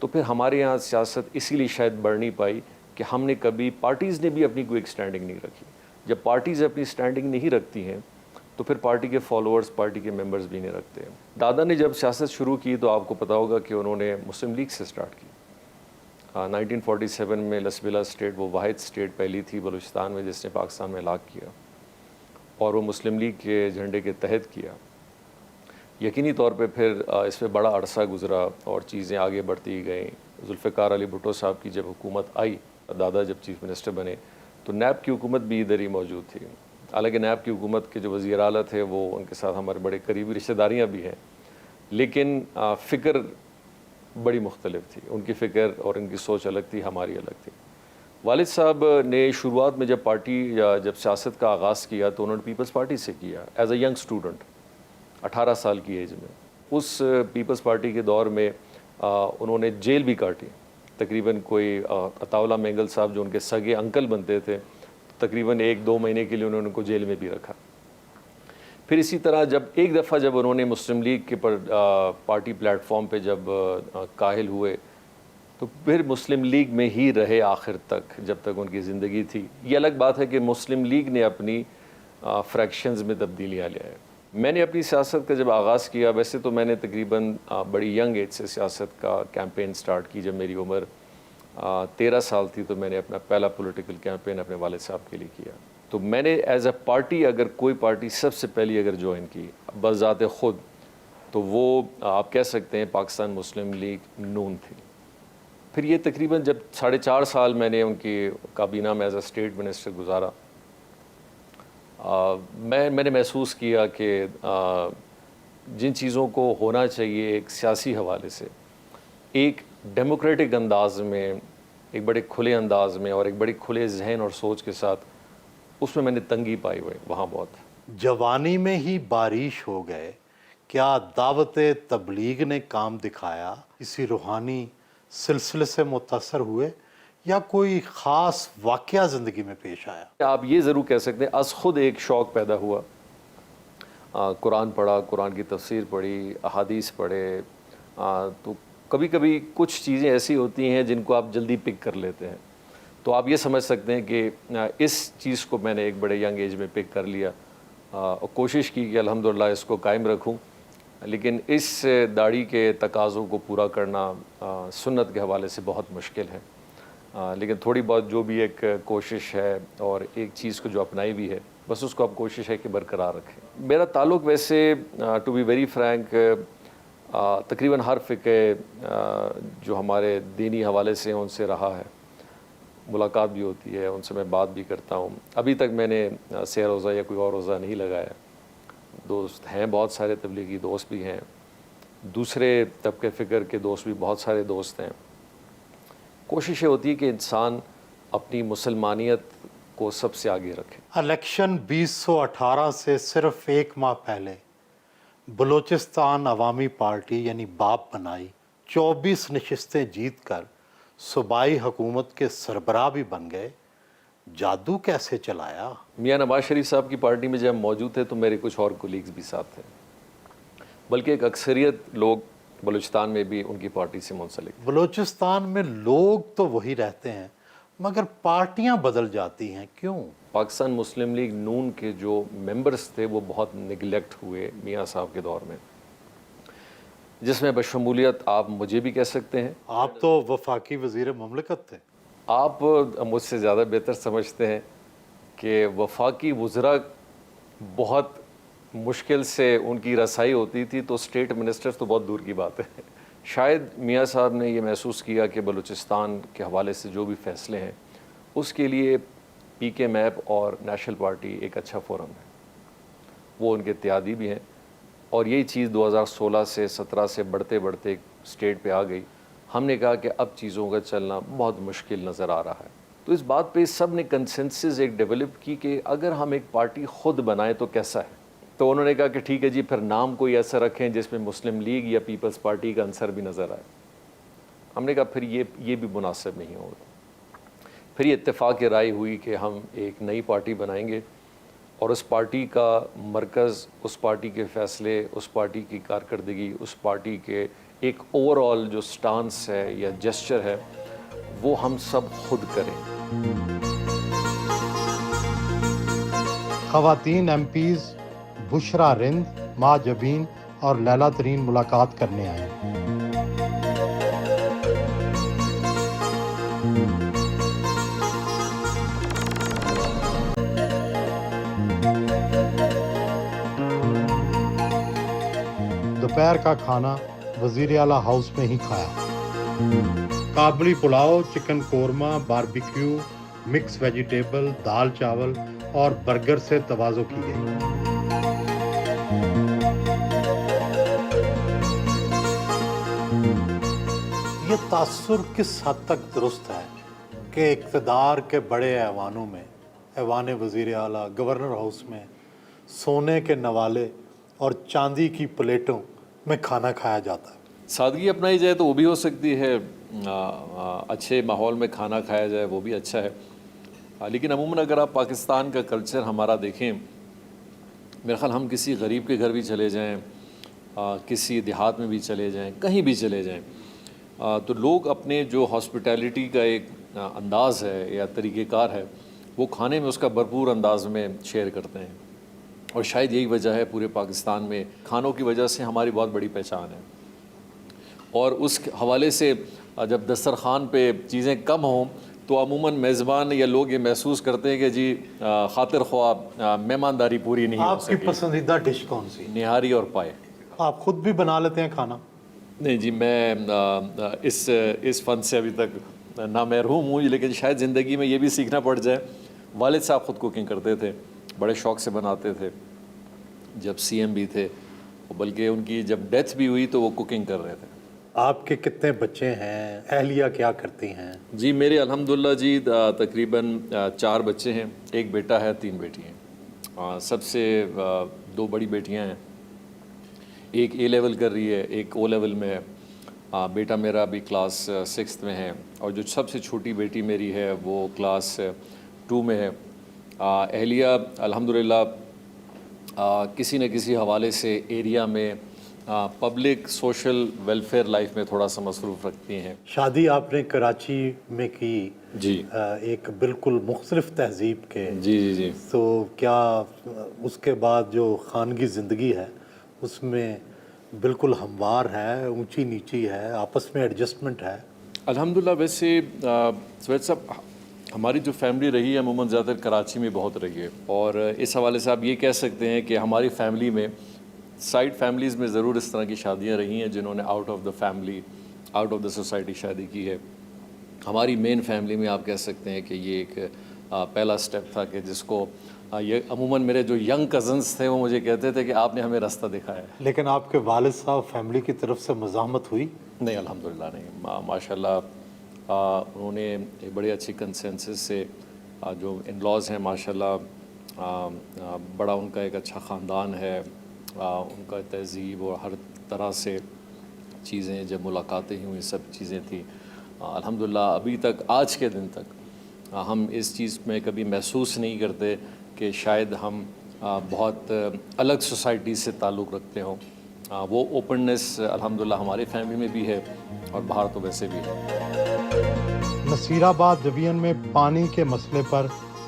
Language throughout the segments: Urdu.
تو پھر ہمارے یہاں سیاست اسی لیے شاید بڑھ نہیں پائی کہ ہم نے کبھی پارٹیز نے بھی اپنی کوئی ایک سٹینڈنگ نہیں رکھی. جب پارٹیز اپنی سٹینڈنگ نہیں رکھتی ہیں تو پھر پارٹی کے فالوورز پارٹی کے ممبرز بھی نہیں رکھتے ہیں. دادا نے جب سیاست شروع کی تو آپ کو پتا ہوگا کہ انہوں نے مسلم لیگ سے سٹارٹ کی. 1947 میں لسبیلا اسٹیٹ وہ واحد اسٹیٹ پہلی تھی بلوچستان میں جس نے پاکستان میں لاک کیا, اور وہ مسلم لیگ کے جھنڈے کے تحت کیا. یقینی طور پہ پھر اس پہ بڑا عرصہ گزرا اور چیزیں آگے بڑھتی گئیں. ذوالفقار علی بھٹو صاحب کی جب حکومت آئی, دادا جب چیف منسٹر بنے, تو نیب کی حکومت بھی ادھر ہی موجود تھی. حالانکہ نیب کی حکومت کے جو وزیر اعلیٰ تھے وہ ان کے ساتھ ہمارے بڑے قریبی رشتہ داریاں بھی ہیں, لیکن فکر بڑی مختلف تھی. ان کی فکر اور ان کی سوچ الگ تھی, ہماری الگ تھی. والد صاحب نے شروعات میں جب پارٹی یا جب سیاست کا آغاز کیا تو انہوں نے پیپلز پارٹی سے کیا ایز اے ینگ اسٹوڈنٹ 18 سال کی ایج میں. اس پیپلز پارٹی کے دور میں انہوں نے جیل بھی کاٹی. تقریباً کوئی عطاءاللہ مینگل صاحب جو ان کے سگے انکل بنتے تھے, تقریباً 1-2 مہینے کے لیے انہوں نے ان کو جیل میں بھی رکھا. پھر اسی طرح جب ایک دفعہ جب انہوں نے مسلم لیگ کے پارٹی پلیٹ فارم پہ جب کاہل ہوئے تو پھر مسلم لیگ میں ہی رہے آخر تک جب تک ان کی زندگی تھی. یہ الگ بات ہے کہ مسلم لیگ نے اپنی فریکشنز میں تبدیلیاں لے آئے. میں نے اپنی سیاست کا جب آغاز کیا, ویسے تو میں نے تقریباً بڑی ینگ ایج سے سیاست کا کیمپین سٹارٹ کی. جب میری عمر 13 سال تھی تو میں نے اپنا پہلا پولیٹیکل کیمپین اپنے والد صاحب کے لیے کیا. تو میں نے ایز اے پارٹی اگر کوئی پارٹی سب سے پہلی اگر جوائن کی بذات خود تو وہ آپ کہہ سکتے ہیں پاکستان مسلم لیگ نون تھی. پھر یہ تقریباً جب 4.5 سال میں نے ان کی کابینہ میں ایز اے اسٹیٹ منسٹر گزارا, میں نے محسوس کیا کہ جن چیزوں کو ہونا چاہیے ایک سیاسی حوالے سے, ایک ڈیموکریٹک انداز میں, ایک بڑے کھلے انداز میں اور ایک بڑے کھلے ذہن اور سوچ کے ساتھ, اس میں نے تنگی پائی ہوئی وہاں بہت. جوانی میں ہی بارش ہو گئے, کیا دعوت تبلیغ نے کام دکھایا؟ کسی روحانی سلسلے سے متاثر ہوئے یا کوئی خاص واقعہ زندگی میں پیش آیا؟ آپ یہ ضرور کہہ سکتے ہیں از خود ایک شوق پیدا ہوا. قرآن پڑھا, قرآن کی تفسیر پڑھی, احادیث پڑھے, تو کبھی کبھی کچھ چیزیں ایسی ہوتی ہیں جن کو آپ جلدی پک کر لیتے ہیں. تو آپ یہ سمجھ سکتے ہیں کہ اس چیز کو میں نے ایک بڑے ینگ ایج میں پک کر لیا اور کوشش کی کہ الحمدللہ اس کو قائم رکھوں. لیکن اس داڑھی کے تقاضوں کو پورا کرنا سنت کے حوالے سے بہت مشکل ہے, لیکن تھوڑی بہت جو بھی ایک کوشش ہے اور ایک چیز کو جو اپنائی بھی ہے, بس اس کو اب کوشش ہے کہ برقرار رکھیں. میرا تعلق ویسے ٹو بی ویری فرینک تقریباً ہر فقہ جو ہمارے دینی حوالے سے ہیں ان سے رہا ہے. ملاقات بھی ہوتی ہے, ان سے میں بات بھی کرتا ہوں. ابھی تک میں نے سہ روزہ یا کوئی اور روزہ نہیں لگایا. دوست ہیں بہت سارے, تبلیغی دوست بھی ہیں, دوسرے طبقے فکر کے دوست بھی بہت سارے دوست ہیں. کوشش یہ ہوتی ہے کہ انسان اپنی مسلمانیت کو سب سے آگے رکھے. الیکشن 2018 سے صرف 1 ماہ پہلے بلوچستان عوامی پارٹی یعنی باپ بنائی 24 نشستیں جیت کر صوبائی حکومت کے سربراہ بھی بن گئے. جادو کیسے چلایا؟ میاں نواز شریف صاحب کی پارٹی میں جب موجود تھے تو میرے کچھ اور کولیگز بھی ساتھ تھے, بلکہ ایک اکثریت لوگ بلوچستان میں بھی ان کی پارٹی سے منسلک. بلوچستان میں لوگ تو وہی رہتے ہیں مگر پارٹیاں بدل جاتی ہیں, کیوں؟ پاکستان مسلم لیگ نون کے جو ممبرز تھے وہ بہت نگلیکٹ ہوئے میاں صاحب کے دور میں, جس میں بشمولیت آپ مجھے بھی کہہ سکتے ہیں. آپ تو وفاقی وزیر مملکت تھے. آپ مجھ سے زیادہ بہتر سمجھتے ہیں کہ وفاقی وزراء بہت مشکل سے ان کی رسائی ہوتی تھی, تو اسٹیٹ منسٹرز تو بہت دور کی بات ہے. شاید میاں صاحب نے یہ محسوس کیا کہ بلوچستان کے حوالے سے جو بھی فیصلے ہیں اس کے لیے پی کے میپ اور نیشنل پارٹی ایک اچھا فورم ہے. وہ ان کے اتحادی بھی ہیں, اور یہی چیز 2016 سے 17 سے بڑھتے بڑھتے اسٹیٹ پہ آ گئی. ہم نے کہا کہ اب چیزوں کا چلنا بہت مشکل نظر آ رہا ہے. تو اس بات پہ سب نے کنسنسس ایک ڈیولپ کی کہ اگر ہم ایک پارٹی خود بنائیں تو کیسا ہے. تو انہوں نے کہا کہ ٹھیک ہے جی, پھر نام کوئی ایسا رکھیں جس میں مسلم لیگ یا پیپلز پارٹی کا عنصر بھی نظر آئے. ہم نے کہا پھر یہ بھی مناسب نہیں ہوگا. پھر یہ اتفاق رائے ہوئی کہ ہم ایک نئی پارٹی بنائیں گے, اور اس پارٹی کا مرکز, اس پارٹی کے فیصلے, اس پارٹی کی کارکردگی, اس پارٹی کے ایک اوور آل جو سٹانس ہے یا جسچر ہے وہ ہم سب خود کریں. خواتین ایم پیز بشرا رند، ماں جبین اور لیلا ترین ملاقات کرنے آئیں. دوپہر کا کھانا وزیر اعلیٰ ہاؤس میں ہی کھایا. Kabuli pulao, chicken korma, barbecue, mix vegetable, دال چاول اور برگر سے تواضع کی گئی. یہ تاثر کس حد تک درست ہے کہ اقتدار کے بڑے ایوانوں میں، ایوان وزیر اعلیٰ، گورنر ہاؤس میں سونے کے نوالے اور چاندی کی پلیٹوں میں کھانا کھایا جاتا ہے؟ سادگی اپنائی جائے تو وہ بھی ہو سکتی ہے، اچھے ماحول میں کھانا کھایا جائے وہ بھی اچھا ہے. لیکن عموماً اگر آپ پاکستان کا کلچر ہمارا دیکھیں، میرے خیال ہم کسی غریب کے گھر بھی چلے جائیں، کسی دیہات میں بھی چلے جائیں، کہیں بھی چلے جائیں، تو لوگ اپنے جو ہاسپٹیلٹی کا ایک انداز ہے یا طریقہ کار ہے وہ کھانے میں اس کا بھرپور انداز میں شیئر کرتے ہیں. اور شاید یہی وجہ ہے پورے پاکستان میں کھانوں کی وجہ سے ہماری بہت بڑی پہچان ہے. اور اس حوالے سے جب دسترخوان پہ چیزیں کم ہوں تو عموماً میزبان یا لوگ یہ محسوس کرتے ہیں کہ جی خاطر خواہ مہمانداری پوری نہیں ہو آپ کی سکی. پسندیدہ ڈش کون سی؟ نہاری اور پائے. آپ خود بھی بنا لیتے ہیں کھانا؟ نہیں جی، میں اس فن سے ابھی تک نہ محروم ہوں، لیکن شاید زندگی میں یہ بھی سیکھنا پڑ جائے. والد صاحب خود کوکنگ کرتے تھے، بڑے شوق سے بناتے تھے جب سی ایم بھی تھے، بلکہ ان کی جب ڈیتھ بھی ہوئی تو وہ کوکنگ کر رہے تھے. آپ کے کتنے بچے ہیں؟ اہلیہ کیا کرتی ہیں؟ جی میرے الحمدللہ جی تقریباً 4 بچے ہیں، ایک بیٹا ہے، 3 بیٹی ہیں. سب سے 2 بڑی بیٹیاں ہیں، ایک اے لیول کر رہی ہے، ایک او لیول میں ہے. بیٹا میرا ابھی کلاس 6 میں ہے، اور جو سب سے چھوٹی بیٹی میری ہے وہ کلاس 2 میں ہے. اہلیہ الحمدللہ کسی نہ کسی حوالے سے ایریا میں پبلک سوشل ویلفیئر لائف میں تھوڑا سا مصروف رکھتی ہیں. شادی آپ نے کراچی میں کی، جی ایک بالکل مختلف تہذیب کے. جی جی جی تو کیا اس کے بعد جو خانگی زندگی ہے اس میں بالکل ہموار ہے، اونچی نیچی ہے، آپس میں ایڈجسٹمنٹ ہے؟ الحمدللہ. ویسے سوید صاحب ہماری جو فیملی رہی ہے عموماً زیادہ تر کراچی میں بہت رہی ہے، اور اس حوالے سے آپ یہ کہہ سکتے ہیں کہ ہماری فیملی میں سائڈ فیملیز میں ضرور اس طرح کی شادیاں رہی ہیں جنہوں نے out of the family, out of the society شادی کی ہے. ہماری مین فیملی میں آپ کہہ سکتے ہیں کہ یہ ایک پہلا سٹیپ تھا کہ جس کو یہ عموماً میرے جو ینگ کزنس تھے وہ مجھے کہتے تھے کہ آپ نے ہمیں راستہ دکھایا ہے. لیکن آپ کے والد صاحب فیملی کی طرف سے مزاحمت ہوئی؟ نہیں الحمدللہ نہیں، ماشاء اللہ انہوں نے ایک بڑے اچھی کنسنسس سے جو ان لاز ہیں ماشاء اللہ بڑا ان کا ایک اچھا خاندان ہے، ان کا تہذیب اور ہر طرح سے چیزیں، جب ملاقاتیں ہوئیں سب چیزیں تھیں. الحمدللہ ابھی تک آج کے دن تک ہم اس چیز میں کبھی محسوس نہیں کرتے کہ شاید ہم بہت الگ سوسائٹی سے تعلق رکھتے ہوں. وہ اوپننس الحمدللہ ہماری فیملی میں بھی ہے اور باہر تو ویسے بھی ہے. نصیر آباد ڈویژن میں پانی کے مسئلے پر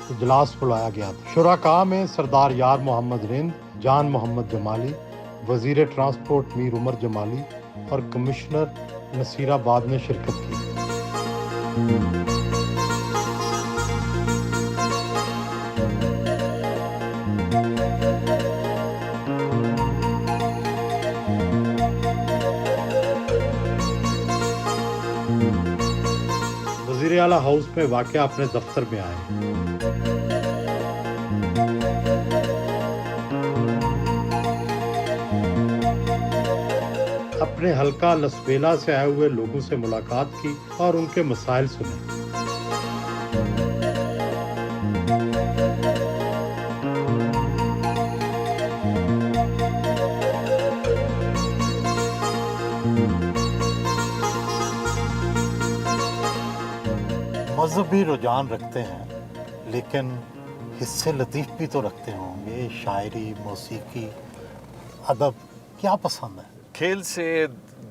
اجلاس بلایا گیا تھا. شرکاء میں سردار یار محمد رند، جان محمد جمالی، وزیر ٹرانسپورٹ میر عمر جمالی اور کمشنر نصیر آباد نے شرکت کی. وزیر اعلیٰ ہاؤس میں واقع اپنے دفتر میں آئے. اپنے حلقہ لسبیلا سے آئے ہوئے لوگوں سے ملاقات کی اور ان کے مسائل سنے. مذہبی رجحان رکھتے ہیں لیکن حصے لطیف بھی تو رکھتے ہوں گے، شاعری، موسیقی، ادب، کیا پسند ہے؟ کھیل سے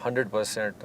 100%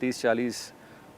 30-40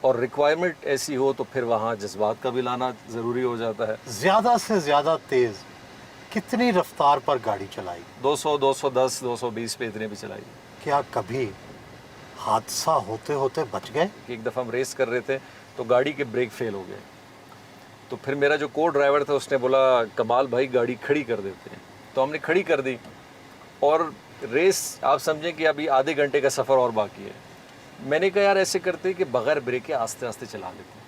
اور ریکوائرمنٹ ایسی ہو تو پھر وہاں جذبات کا بھی لانا ضروری ہو جاتا ہے. زیادہ سے زیادہ تیز کتنی رفتار پر گاڑی چلائی؟ 200 210 220 پہ اتنے بھی چلائی. کیا کبھی حادثہ ہوتے ہوتے بچ گئے؟ ایک دفعہ ہم ریس کر رہے تھے تو گاڑی کے بریک فیل ہو گئے, تو پھر میرا جو کو ڈرائیور تھا اس نے بولا کمال بھائی گاڑی کھڑی کر دیتے ہیں, تو ہم نے کھڑی کر دی اور ریس آپ سمجھیں کہ ابھی آدھے گھنٹے کا سفر اور باقی ہے. میں نے کہا یار ایسے کرتے کہ بغیر بریک کے آہستہ آہستہ چلا لیتے,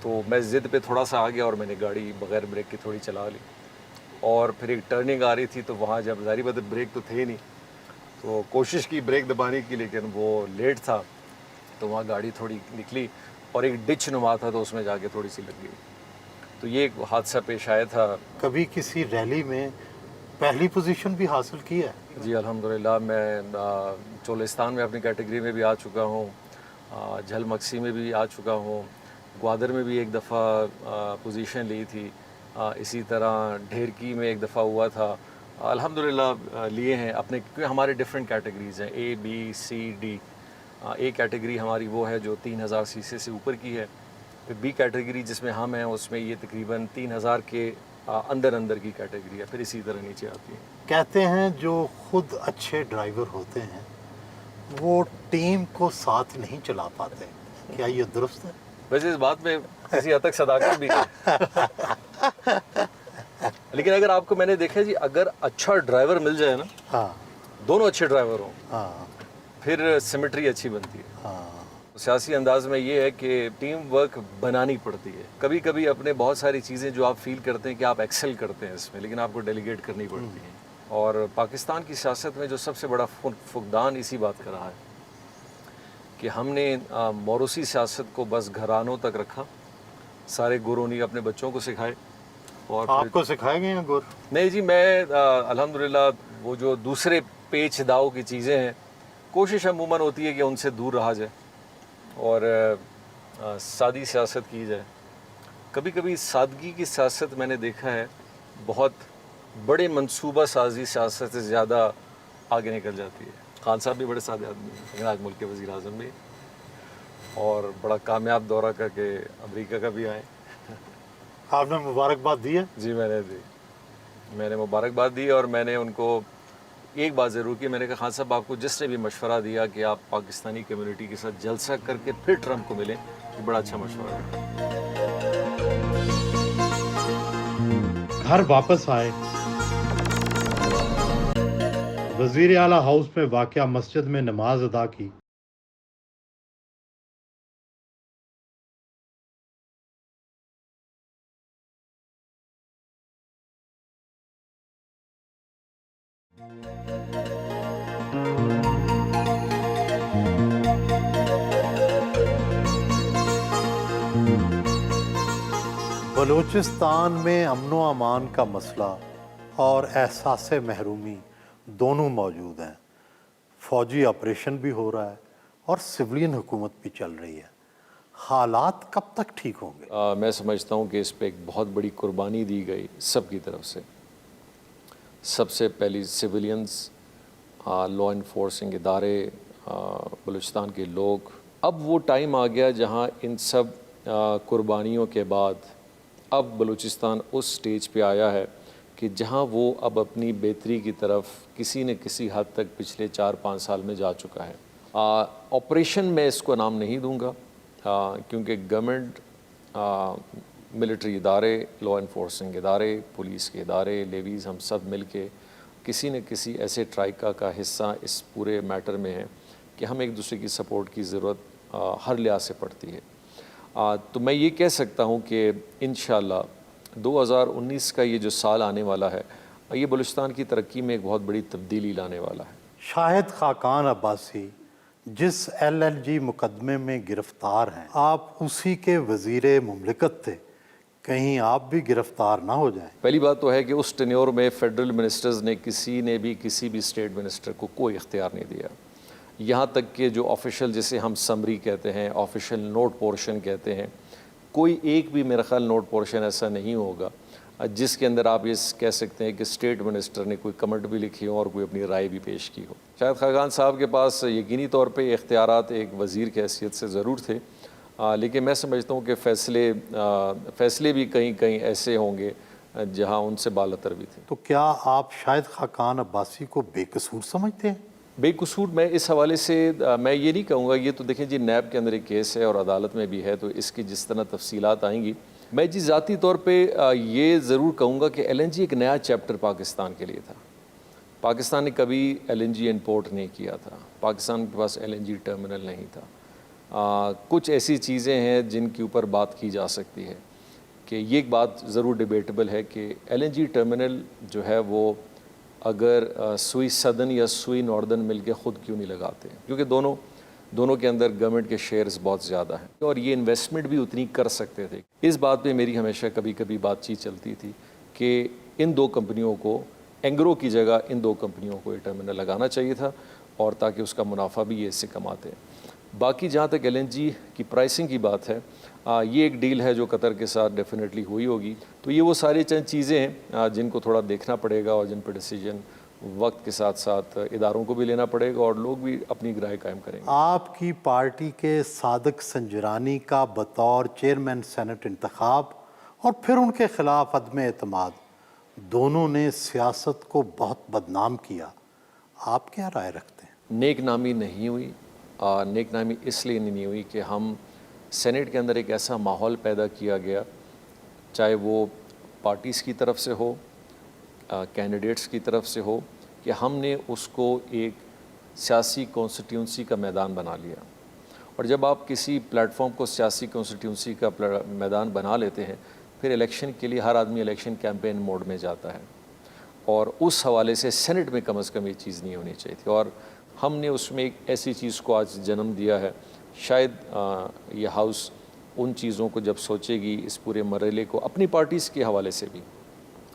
تو میں ضد پہ تھوڑا سا آ گیا اور میں نے گاڑی بغیر بریک کے تھوڑی چلا لی. اور پھر ایک ٹرننگ آ رہی تھی تو وہاں جب ظاہری بات بریک تو تھے نہیں, تو کوشش کی بریک دبانے کی لیکن وہ لیٹ تھا, تو وہاں گاڑی تھوڑی نکلی اور ایک ڈچ نما تھا تو اس میں جا کے تھوڑی سی لگ گئی. تو یہ ایک حادثہ پیش آیا تھا. کبھی کسی ریلی میں پہلی پوزیشن بھی حاصل کی ہے؟ جی الحمدللہ, میں چولستان میں اپنی کیٹیگری میں بھی آ چکا ہوں, جھل مکسی میں بھی آ چکا ہوں, گوادر میں بھی ایک دفعہ پوزیشن لی تھی, اسی طرح ڈھیرکی میں ایک دفعہ ہوا تھا. الحمدللہ لیے ہیں اپنے, کیونکہ ہمارے ڈفرینٹ کیٹیگریز ہیں A B C D. A category ہماری وہ ہے جو 3000 سی سی سے اوپر کی ہے, پھر بی کیٹیگری جس میں ہم ہیں اس میں یہ تقریباً 3000 کے اندر کی کیٹیگری ہے, پھر اسی طرح نیچے آتی ہے. کہتے ہیں جو خود اچھے ڈرائیور ہوتے ہیں وہ ٹیم کو ساتھ نہیں چلا پاتے, کیا یہ درست ہے؟ ویسے اس بات میں کسی حد تک صداقت بھی ہے, لیکن اگر آپ کو میں نے دیکھا جی اگر اچھا ڈرائیور مل جائے نا, ہاں دونوں اچھے ڈرائیور ہوں, ہاں پھر سیمیٹری اچھی بنتی ہے. ہاں. سیاسی انداز میں یہ ہے کہ ٹیم ورک بنانی پڑتی ہے. کبھی کبھی اپنے بہت ساری چیزیں جو آپ فیل کرتے ہیں کہ آپ ایکسل کرتے ہیں اس میں, لیکن آپ کو ڈیلیگیٹ کرنی پڑتی ہیں. اور پاکستان کی سیاست میں جو سب سے بڑا فقدان اسی بات کا رہا ہے کہ ہم نے موروثی سیاست کو بس گھرانوں تک رکھا, سارے گورونی اپنے بچوں کو سکھائے. اور آپ کو سکھائے گئے ہیں گور؟ نہیں جی, میں الحمدللہ وہ جو دوسرے پیچ داؤ کی چیزیں ہیں کوشش عموماً ہوتی ہے کہ ان سے دور رہا جائے اور سادی سیاست کی جائے. کبھی کبھی سادگی کی سیاست میں نے دیکھا ہے بہت بڑے منصوبہ سازی سیاست سے زیادہ آگے نکل جاتی ہے. خان صاحب بھی بڑے سادے آدمی ہیں, لیکن آج ملک کے وزیر اعظم بھی, اور بڑا کامیاب دورہ کر کے امریکہ کا بھی آئے. آپ نے مبارکباد دی ہے؟ جی میں نے مبارکباد دی, اور میں نے ان کو ایک بات ضرور کی, میں نے کہا خان صاحب آپ کو جس نے بھی مشورہ دیا کہ آپ پاکستانی کمیونٹی کے ساتھ جلسہ کر کے پھر ٹرمپ کو ملیں, یہ بڑا اچھا مشورہ ہے. گھر واپس آئے, وزیر اعلیٰ ہاؤس میں واقع مسجد میں نماز ادا کی. بلوچستان میں امن و امان کا مسئلہ اور احساس محرومی دونوں موجود ہیں. فوجی آپریشن بھی ہو رہا ہے اور سولین حکومت بھی چل رہی ہے. حالات کب تک ٹھیک ہوں گے؟ میں سمجھتا ہوں کہ اس پہ ایک بہت بڑی قربانی دی گئی سب کی طرف سے. سب سے پہلی سویلینز, لا انفورسنگ ادارے, بلوچستان کے لوگ. اب وہ ٹائم آ گیا جہاں ان سب قربانیوں کے بعد اب بلوچستان اس سٹیج پہ آیا ہے کہ جہاں وہ اب اپنی بہتری کی طرف کسی نہ کسی حد تک پچھلے 4-5 سال میں جا چکا ہے. آپریشن میں اس کو نام نہیں دوں گا کیونکہ گورنمنٹ, ملٹری ادارے, لا انفورسنگ ادارے, پولیس کے ادارے, لیویز, ہم سب مل کے کسی نہ کسی ایسے ٹرائکا کا حصہ اس پورے میٹر میں ہیں کہ ہم ایک دوسرے کی سپورٹ کی ضرورت ہر لحاظ سے پڑتی ہے. تو میں یہ کہہ سکتا ہوں کہ انشاءاللہ 2019 کا یہ جو سال آنے والا ہے یہ بلوچستان کی ترقی میں ایک بہت بڑی تبدیلی لانے والا ہے. شاہد خاقان عباسی جس LLG مقدمے میں گرفتار ہیں, آپ اسی کے وزیر مملکت تھے, کہیں آپ بھی گرفتار نہ ہو جائیں؟ پہلی بات تو ہے کہ اس ٹینیور میں فیڈرل منسٹرز نے کسی بھی اسٹیٹ منسٹر کو کوئی اختیار نہیں دیا. یہاں تک کہ جو آفیشل جسے ہم سمری کہتے ہیں, آفیشل نوٹ پورشن کہتے ہیں, کوئی ایک بھی میرا خیال نوٹ پورشن ایسا نہیں ہوگا جس کے اندر آپ یہ کہہ سکتے ہیں کہ اسٹیٹ منسٹر نے کوئی کمنٹ بھی لکھی ہو اور کوئی اپنی رائے بھی پیش کی ہو. شاہد خاقان صاحب کے پاس یقینی طور پہ اختیارات ایک وزیر کی حیثیت سے ضرور تھے, لیکن میں سمجھتا ہوں کہ فیصلے بھی کہیں کہیں ایسے ہوں گے جہاں ان سے بالاتر بھی تھے. تو کیا آپ شاہد خاقان عباسی کو بے قصور سمجھتے ہیں؟ بے قصور میں اس حوالے سے میں یہ نہیں کہوں گا. یہ تو دیکھیں جی نیب کے اندر ایک کیس ہے اور عدالت میں بھی ہے, تو اس کی جس طرح تفصیلات آئیں گی. میں جی ذاتی طور پہ یہ ضرور کہوں گا کہ ایل این جی ایک نیا چیپٹر پاکستان کے لیے تھا. پاکستان نے کبھی ایل این جی امپورٹ نہیں کیا تھا, پاکستان کے پاس ایل این جی ٹرمنل نہیں تھا. کچھ ایسی چیزیں ہیں جن کے اوپر بات کی جا سکتی ہے کہ یہ ایک بات ضرور ڈیبیٹیبل ہے کہ ایل این جی ٹرمنل جو ہے وہ اگر سوئی سدن یا سوئی ناردن مل کے خود کیوں نہیں لگاتے, کیونکہ دونوں کے اندر گورنمنٹ کے شیئرز بہت زیادہ ہیں اور یہ انویسٹمنٹ بھی اتنی کر سکتے تھے. اس بات پہ میری ہمیشہ کبھی کبھی بات چیت چلتی تھی کہ ان دو کمپنیوں کو, اینگرو کی جگہ ان دو کمپنیوں کو یہ ٹرمنل لگانا چاہیے تھا اور تاکہ اس کا منافع بھی یہ اس سے کماتے ہیں. باقی جہاں تک ایل این جی کی پرائسنگ کی بات ہے, یہ ایک ڈیل ہے جو قطر کے ساتھ ڈیفینیٹلی ہوئی ہوگی. تو یہ وہ ساری چند چیزیں ہیں جن کو تھوڑا دیکھنا پڑے گا اور جن پہ ڈیسیجن وقت کے ساتھ ساتھ اداروں کو بھی لینا پڑے گا اور لوگ بھی اپنی رائے قائم کریں گے. آپ کی پارٹی کے صادق سنجرانی کا بطور چیئرمین سینٹ انتخاب اور پھر ان کے خلاف عدم اعتماد, دونوں نے سیاست کو بہت بدنام کیا. آپ کیا رائے رکھتے ہیں؟ نیک نامی نہیں ہوئی. نیک نامی اس لیے نہیں ہوئی کہ ہم سینٹ کے اندر ایک ایسا ماحول پیدا کیا گیا, چاہے وہ پارٹیز کی طرف سے ہو, کینڈیڈیٹس کی طرف سے ہو, کہ ہم نے اس کو ایک سیاسی کانسٹیٹیونسی کا میدان بنا لیا. اور جب آپ کسی پلیٹ فارم کو سیاسی کانسٹیٹیونسی کا میدان بنا لیتے ہیں, پھر الیکشن کے لیے ہر آدمی الیکشن کیمپین موڈ میں جاتا ہے, اور اس حوالے سے سینٹ میں کم از کم یہ چیز نہیں ہونی چاہیے تھی. اور ہم نے اس میں ایک ایسی چیز کو آج جنم دیا ہے. شاید یہ ہاؤس ان چیزوں کو جب سوچے گی, اس پورے مرحلے کو اپنی پارٹیز کے حوالے سے بھی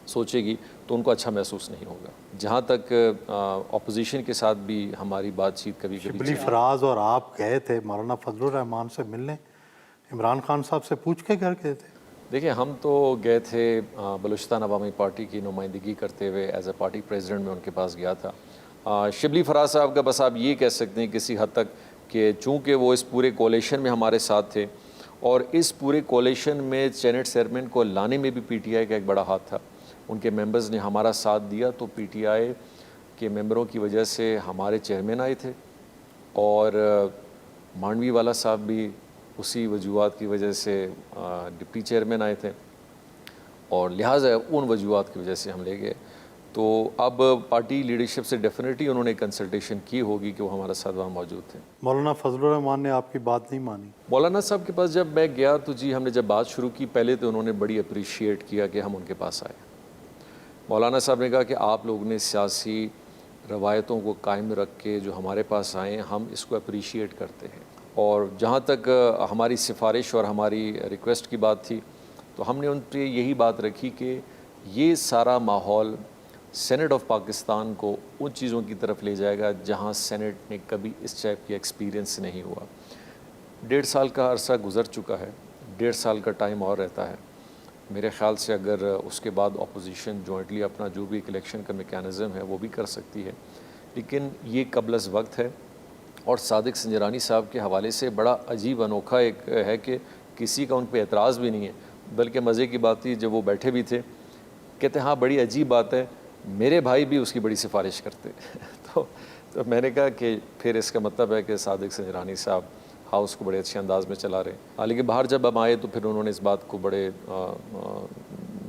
سوچے گی, تو ان کو اچھا محسوس نہیں ہوگا. جہاں تک اپوزیشن کے ساتھ بھی ہماری بات چیت کبھی شبلی فراز اور آپ گئے تھے مولانا فضل الرحمان سے ملنے, عمران خان صاحب سے پوچھ کے گھر گئے تھے؟ دیکھیں, ہم تو گئے تھے بلوچستان عوامی پارٹی کی نمائندگی کرتے ہوئے, ایز اے پارٹی پریزیڈنٹ میں ان کے پاس گیا تھا. شبلی فراز صاحب کا بس آپ یہ کہہ سکتے ہیں کسی حد تک کہ چونکہ وہ اس پورے کولیشن میں ہمارے ساتھ تھے, اور اس پورے کولیشن میں سینٹ چیئرمین کو لانے میں بھی پی ٹی آئی کا ایک بڑا ہاتھ تھا. ان کے ممبرز نے ہمارا ساتھ دیا, تو پی ٹی آئی کے ممبروں کی وجہ سے ہمارے چیئرمین آئے تھے, اور مانڈوی والا صاحب بھی اسی وجوہات کی وجہ سے ڈپٹی چیئرمین آئے تھے, اور لہٰذا ان وجوہات کی وجہ سے ہم لے گئے. تو اب پارٹی لیڈرشپ سے ڈیفینیٹلی انہوں نے کنسلٹیشن کی ہوگی کہ وہ ہمارے ساتھ وہاں موجود تھے. مولانا فضل الرحمان نے آپ کی بات نہیں مانی؟ مولانا صاحب کے پاس جب میں گیا تو جی ہم نے جب بات شروع کی, پہلے تو انہوں نے بڑی اپریشیٹ کیا کہ ہم ان کے پاس آئے. مولانا صاحب نے کہا کہ آپ لوگوں نے سیاسی روایتوں کو قائم رکھ کے جو ہمارے پاس آئے, ہم اس کو اپریشیٹ کرتے ہیں. اور جہاں تک ہماری سفارش اور ہماری ریکویسٹ کی بات تھی, تو ہم نے ان پہ یہی بات رکھی کہ یہ سارا ماحول سینٹ آف پاکستان کو ان چیزوں کی طرف لے جائے گا جہاں سینٹ نے کبھی اس ٹائپ کی ایکسپیرینس نہیں ہوا. 1.5 سال کا عرصہ گزر چکا ہے, 1.5 سال کا ٹائم اور رہتا ہے. میرے خیال سے اگر اس کے بعد اپوزیشن جوائنٹلی اپنا جو بھی ایک الیکشن کا میکینزم ہے وہ بھی کر سکتی ہے, لیکن یہ قبل از وقت ہے. اور صادق سنجرانی صاحب کے حوالے سے بڑا عجیب انوکھا ایک ہے کہ کسی کا ان پہ اعتراض بھی نہیں ہے, بلکہ مزے کی بات تھی جب وہ بیٹھے بھی تھے, کہتے ہاں بڑی عجیب بات ہے, میرے بھائی بھی اس کی بڑی سفارش کرتے. تو میں نے کہا کہ پھر اس کا مطلب ہے کہ صادق سنجرانی صاحب ہاؤس کو بڑے اچھے انداز میں چلا رہے ہیں. حالانکہ باہر جب ہم آئے تو پھر انہوں نے اس بات کو بڑے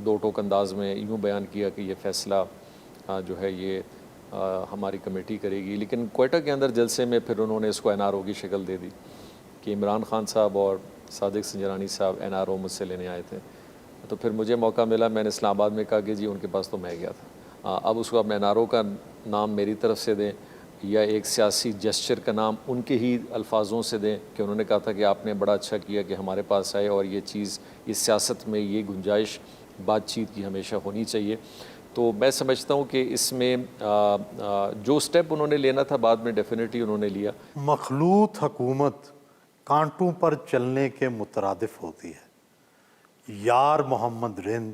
دو ٹوک انداز میں یوں بیان کیا کہ یہ فیصلہ جو ہے یہ ہماری کمیٹی کرے گی. لیکن کوئٹہ کے اندر جلسے میں پھر انہوں نے اس کو این آر او کی شکل دے دی کہ عمران خان صاحب اور صادق سنجرانی صاحب این آر او مجھ سے لینے آئے تھے. تو پھر مجھے موقع ملا, میں نے اسلام آباد میں کہا کہ جی ان کے پاس تو میں گیا تھا, اب اس کو اپنے این آر او کا نام میری طرف سے دیں یا ایک سیاسی جسچر کا نام ان کے ہی الفاظوں سے دیں کہ انہوں نے کہا تھا کہ آپ نے بڑا اچھا کیا کہ ہمارے پاس آئے, اور یہ چیز اس سیاست میں یہ گنجائش بات چیت کی ہمیشہ ہونی چاہیے. تو میں سمجھتا ہوں کہ اس میں جو سٹیپ انہوں نے لینا تھا بعد میں ڈیفینیٹلی انہوں نے لیا. مخلوط حکومت کانٹوں پر چلنے کے مترادف ہوتی ہے. یار محمد رند